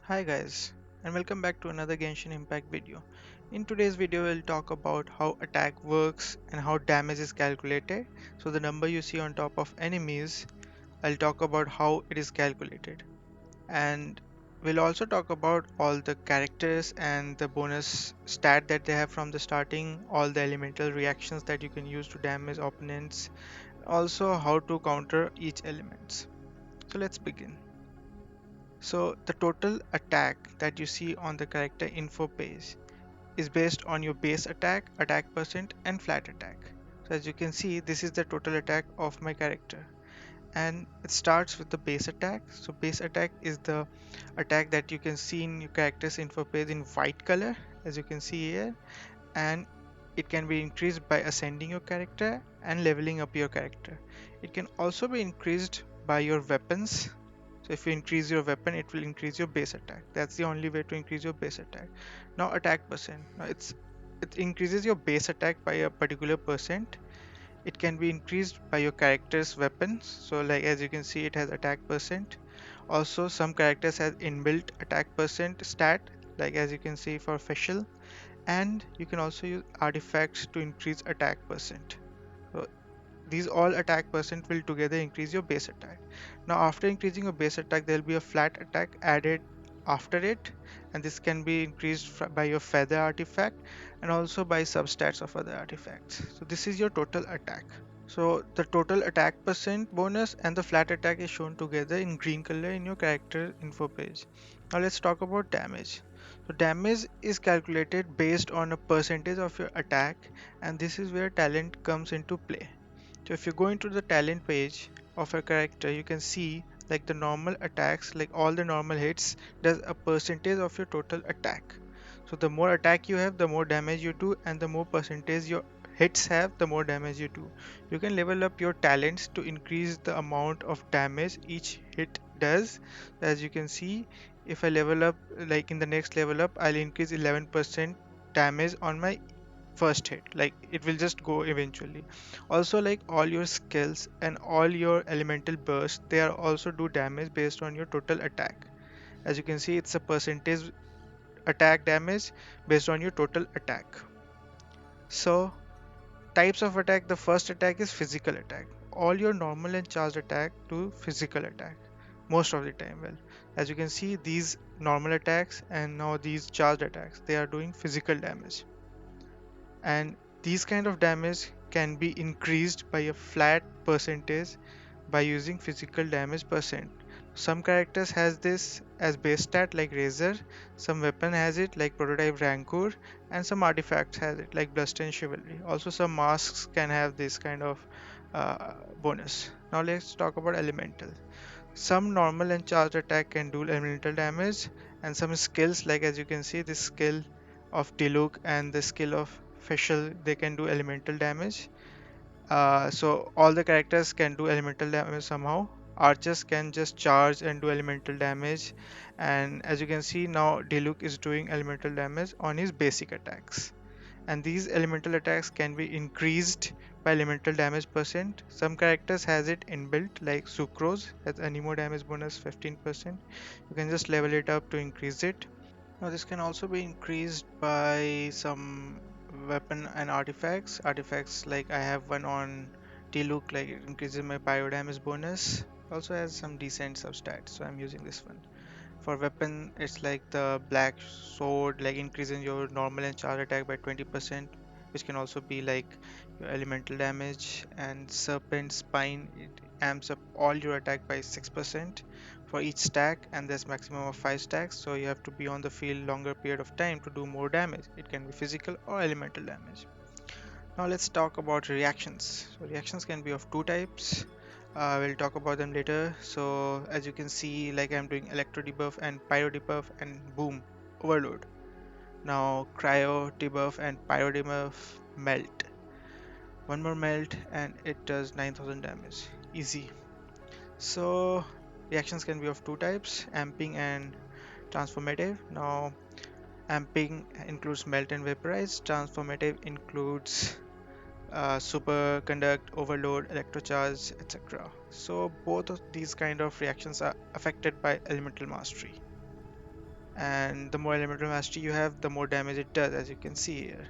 Hi guys, and welcome back to another Genshin Impact video. In today's video we'll talk about how attack works and how damage is calculated. So the number you see on top of enemies, I'll talk about how it is calculated. And we'll also talk about all the characters and the bonus stat that they have from the starting, all the elemental reactions that you can use to damage opponents, also how to counter each element. So let's begin. So the total attack that you see on the character info page is based on your base attack, attack percent and flat attack. So as you can see, this is the total attack of my character and it starts with the base attack. So base attack is the attack that you can see in your character's info page in white color, as you can see here, and it can be increased by ascending your character and leveling up your character. It can also be increased by your weapons. So if you increase your weapon, it will increase your base attack. That's the only way to increase your base attack. Now attack percent. Now it increases your base attack by a particular percent. It can be increased by your character's weapons. So like as you can see, it has attack percent. Also some characters has inbuilt attack percent stat, like as you can see for facial, and you can also use artifacts to increase attack percent. So these all attack percent will together increase your base attack. Now after increasing your base attack, there will be a flat attack added after it, and this can be increased by your feather artifact and also by substats of other artifacts. So this is your total attack. So the total attack percent bonus and the flat attack is shown together in green color in your character info page. Now let's talk about damage. So damage is calculated based on a percentage of your attack, and this is where talent comes into play. So if you go into the talent page of a character, you can see like the normal attacks, like all the normal hits does a percentage of your total attack. So the more attack you have, the more damage you do, and the more percentage your hits have, the more damage you do. You can level up your talents to increase the amount of damage each hit does. As you can see, if I level up, like in the next level up, I'll increase 11% damage on my first hit. Like it will just go eventually. Also, like all your skills and all your elemental bursts, they are also do damage based on your total attack. As you can see, it's a percentage attack damage based on your total attack. So types of attack, the first attack is physical attack. All your normal and charged attack to physical attack most of the time. Well, as you can see, these normal attacks and now these charged attacks, they are doing physical damage, and these kind of damage can be increased by a flat percentage by using physical damage percent. Some characters has this as base stat like Razor, some weapon has it like Prototype Rancor, and some artifacts has it like Bluster and Chivalry. Also some masks can have this kind of bonus. Now let's talk about elemental. Some normal and charged attack can do elemental damage, and some skills like as you can see this skill of Diluc and the skill of Facial, they can do elemental damage. So all the characters can do elemental damage somehow. Archers can just charge and do elemental damage, and as you can see now Diluc is doing elemental damage on his basic attacks, and these elemental attacks can be increased by elemental damage percent. Some characters has it inbuilt like Sucrose has anemo damage bonus 15%. You can just level it up to increase it. Now this can also be increased by some weapon and artifacts like I have one on T-Look, like it increases my pyro damage bonus, also has some decent substats, so I'm using this one. For weapon, it's like the black sword, like increasing your normal and charge attack by 20%, which can also be like your elemental damage. And serpent spine, it amps up all your attack by 6% for each stack, and there's maximum of 5 stacks, so you have to be on the field longer period of time to do more damage. It can be physical or elemental damage. Now let's talk about reactions. So reactions can be of two types. We'll talk about them later. So as you can see, like I'm doing electro debuff and pyro debuff, and boom, overload. Now cryo debuff and pyro debuff, melt. One more melt and it does 9000 damage. Easy. So reactions can be of two types, amping and transformative. Now amping includes melt and vaporize. Transformative includes superconduct, overload, electrocharge, etc. So both of these kind of reactions are affected by elemental mastery. and the more elemental mastery you have, the more damage it does, as you can see here.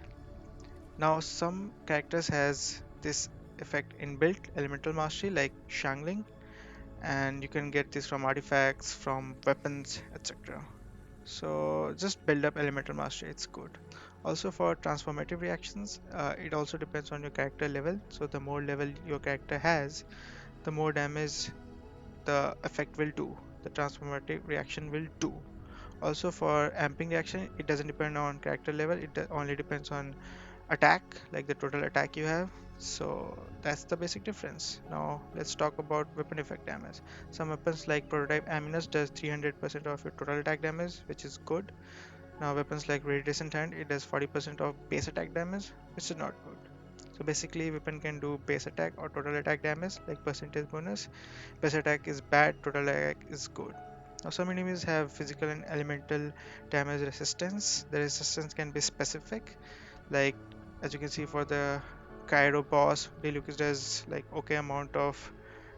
Now, some characters has this effect inbuilt, elemental mastery, like Shangling, and you can get this from artifacts, from weapons, etc. So just build up elemental mastery, it's good. Also for transformative reactions, it also depends on your character level. So the more level your character has, the more damage the effect will do, the transformative reaction will do. Also for amping reaction, it doesn't depend on character level, it only depends on attack, like the total attack you have. So that's the basic difference. Now let's talk about weapon effect damage. Some weapons like prototype Aminus does 300% of your total attack damage, which is good. Now weapons like Radiant Hand, it does 40% of base attack damage, which is not good. So basically weapon can do base attack or total attack damage like percentage bonus. Base attack is bad, total attack is good. Now some enemies have physical and elemental damage resistance. The resistance can be specific, like as you can see for the Cairo boss, Deluxe does like okay amount of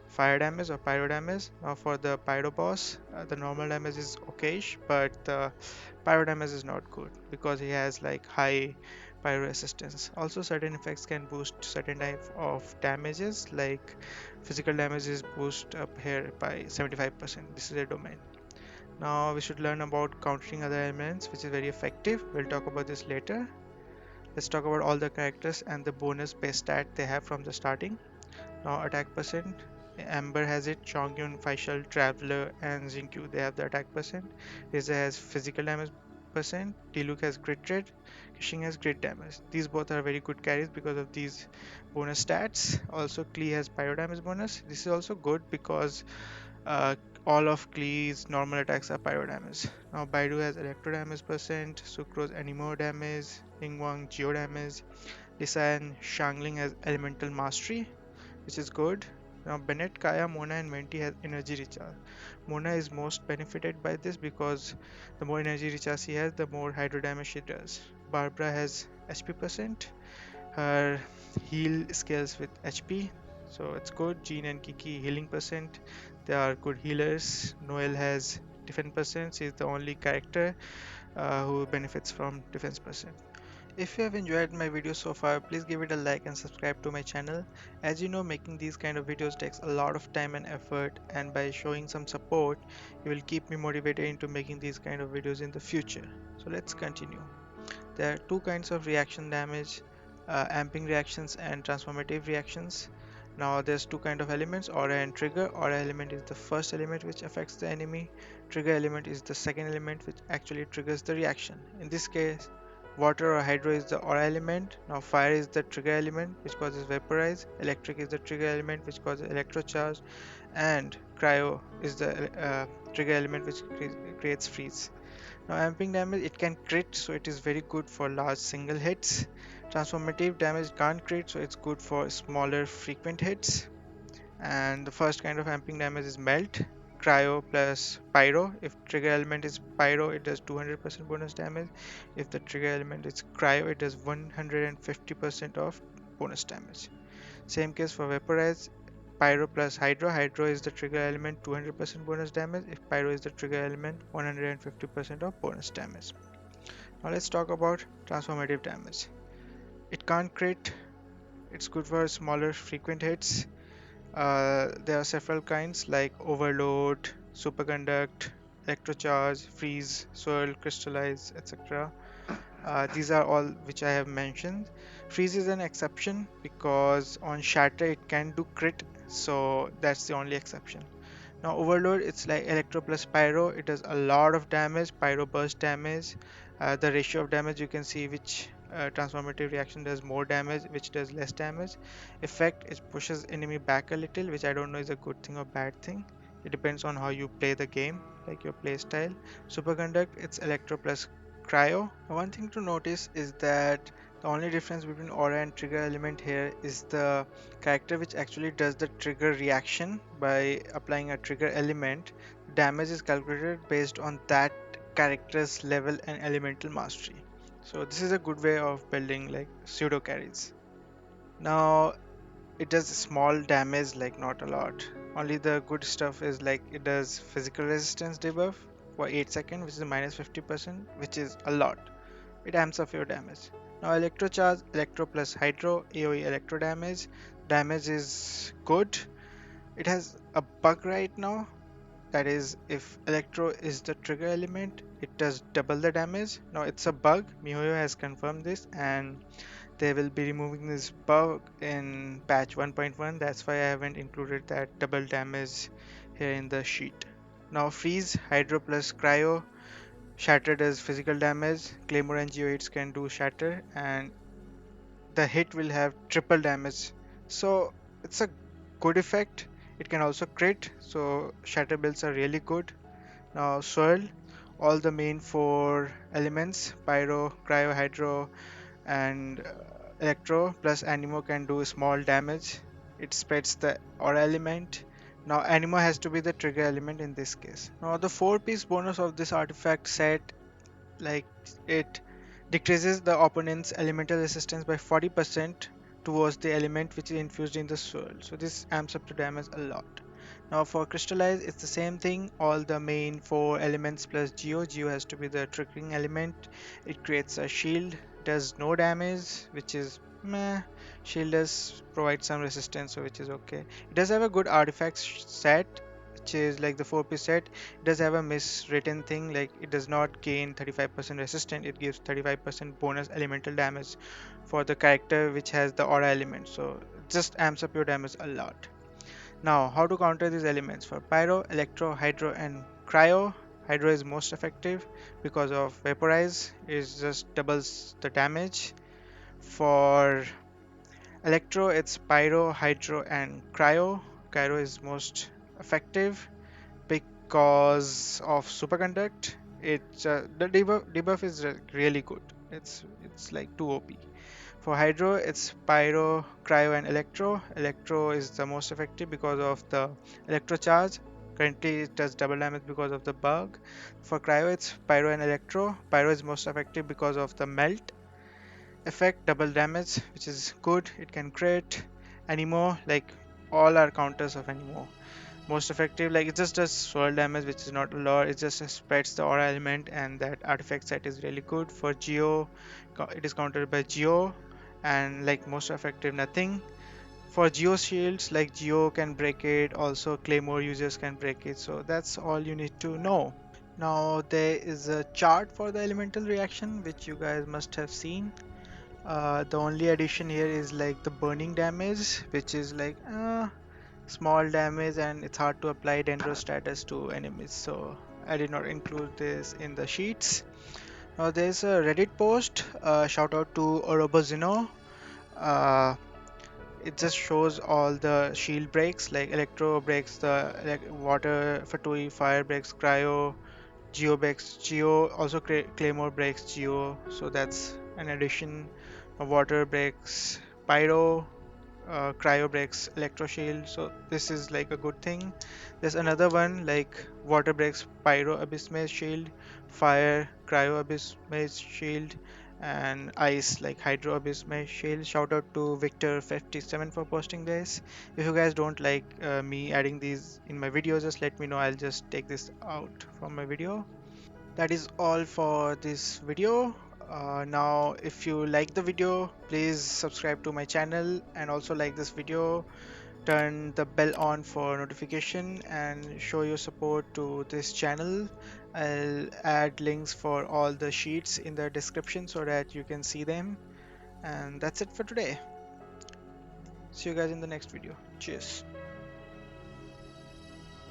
fire damage or pyro damage. Now for the pyro boss, the normal damage is okayish, but the pyro damage is not good because he has like high pyro resistance. Also certain effects can boost certain type of damages, like physical damage is boost up here by 75%. This is a domain. Now we should learn about countering other elements, which is very effective. We'll talk about this later. Let's talk about all the characters and the bonus base stat they have from the starting. Now attack percent, Amber has it, Chongyun, Faishal, Traveler and Xingqiu, they have the attack percent. Rizza has physical damage percent, Diluc has crit rate, Kishing has crit damage. These both are very good carries because of these bonus stats. Also Klee has pyro damage bonus. This is also good because uh, all of Klee's normal attacks are pyro damage. Now Baidu has electro damage percent, Sucrose anemo damage, Ningguang geo damage, Lisa and Shangling has elemental mastery, which is good. Now Bennett, Kaya, Mona and Venti has energy recharge. Mona is most benefited by this because the more energy recharge she has, the more hydro damage she does. Barbara has HP percent, her heal scales with HP, so it's good. Jean and Kiki healing percent, they are good healers. Noel has defense percent, she is the only character who benefits from defense percent. If you have enjoyed my video so far, please give it a like and subscribe to my channel. As you know, making these kind of videos takes a lot of time and effort, and by showing some support, you will keep me motivated into making these kind of videos in the future. So let's continue. There are two kinds of reaction damage, amping reactions and transformative reactions. Now there's two kind of elements, aura and trigger. Aura element is the first element which affects the enemy. Trigger element is the second element which actually triggers the reaction. In this case, water or hydro is the aura element. Now fire is the trigger element which causes vaporize. Electric is the trigger element which causes electrocharge. And cryo is the trigger element which creates freeze. Now amping damage, it can crit, so it is very good for large single hits. Transformative damage can't crit, so it's good for smaller frequent hits. And the first kind of amping damage is melt, cryo plus pyro. If trigger element is pyro, it does 200% bonus damage. If the trigger element is cryo, it does 150% of bonus damage. Same case for vaporize, pyro plus hydro. Hydro is the trigger element, 200% bonus damage. If pyro is the trigger element, 150% of bonus damage. Now let's talk about transformative damage. It can't crit, it's good for smaller frequent hits. There are several kinds like overload, superconduct, electrocharge, freeze, swirl, crystallize, etc. These are all which I have mentioned. Freeze is an exception because on shatter it can do crit, so that's the only exception. Now overload, it's like electro plus pyro, it does a lot of damage, pyro burst damage. The ratio of damage you can see which transformative reaction does more damage, which does less damage. Effect, it pushes enemy back a little, which I don't know is a good thing or bad thing. It depends on how you play the game, like your play style. Superconduct, it's electro plus cryo. One thing to notice is that the only difference between aura and trigger element here is the character which actually does the trigger reaction. By applying a trigger element, damage is calculated based on that character's level and elemental mastery. So this is a good way of building like pseudo carries. Now it does small damage, like not a lot. Only the good stuff is like it does physical resistance debuff. for 8 seconds, which is a minus 50%, which is a lot. It amps up your damage. Now electro charge, electro plus hydro, AoE electro damage. Damage is good. It has a bug right now. That is, if electro is the trigger element, it does double the damage. Now it's a bug. MiHoYo has confirmed this, and they will be removing this bug in patch 1.1. That's why I haven't included that double damage here in the sheet. Now freeze, hydro plus cryo. Shatter does physical damage. Claymore and Geo hits can do shatter, and the hit will have triple damage. So it's a good effect. It can also crit. So shatter builds are really good. Now swirl, all the main four elements: pyro, cryo, hydro, and electro plus animo can do small damage. It spreads the aura element. Now animo has to be the trigger element in this case. Now the 4-piece bonus of this artifact set, like, it decreases the opponent's elemental resistance by 40% towards the element which is infused in the swirl. So this amps up the damage a lot. Now for crystallize, it's the same thing. All the main four elements plus Geo. Geo has to be the triggering element. It creates a shield, does no damage, which is meh. Shield does provide some resistance, so which is okay. It does have a good artifact set, which is like the 4-piece set. It does have a miswritten thing, like it does not gain 35% resistance, it gives 35% bonus elemental damage for the character which has the aura element. So it just amps up your damage a lot. Now, how to counter these elements? For pyro, electro, hydro, and cryo, hydro is most effective because of vaporize, it just doubles the damage. For electro, it's pyro, hydro, and cryo. Cryo is most effective because of superconduct. It's the debuff is really good. It's like 2 OP. For hydro, it's pyro, cryo, and electro. Electro is the most effective because of the electro charge. Currently, it does double damage because of the bug. For cryo, it's pyro and electro. Pyro is most effective because of the melt effect, double damage, which is good. It can crit. Animo, like all are counters of animo. Most effective, like it just does swirl damage, which is not a lot. It just spreads the aura element, and that artifact set is really good. For Geo, it is countered by Geo, and like most effective, nothing. For Geo shields, like Geo can break it, also Claymore users can break it. So that's all you need to know. Now there is a chart for the elemental reaction, which you guys must have seen. The only addition here is like the burning damage, which is like small damage, and it's hard to apply dendro status to enemies, so I did not include this in the sheets. Now there's a Reddit post, shout out to Orobozino. uh, it just shows all the shield breaks, like electro breaks the water, fatui fire breaks cryo, geo breaks geo, also claymore breaks geo, so that's an addition. Water breaks pyro, cryo breaks electro shield, so this is like a good thing. There's another one like water breaks pyro abyss mage shield, fire cryo abyss mage shield, and ice like hydro abyss mage shield. Shout out to Victor 57 for posting this. If you guys don't like me adding these in my video, just let me know, I'll just take this out from my video. That is all for this video. Now if you like the video, please subscribe to my channel, and also like this video, turn the bell on for notification, and show your support to this channel. I'll add links for all the sheets in the description so that you can see them. And that's it for today. See you guys in the next video. Cheers.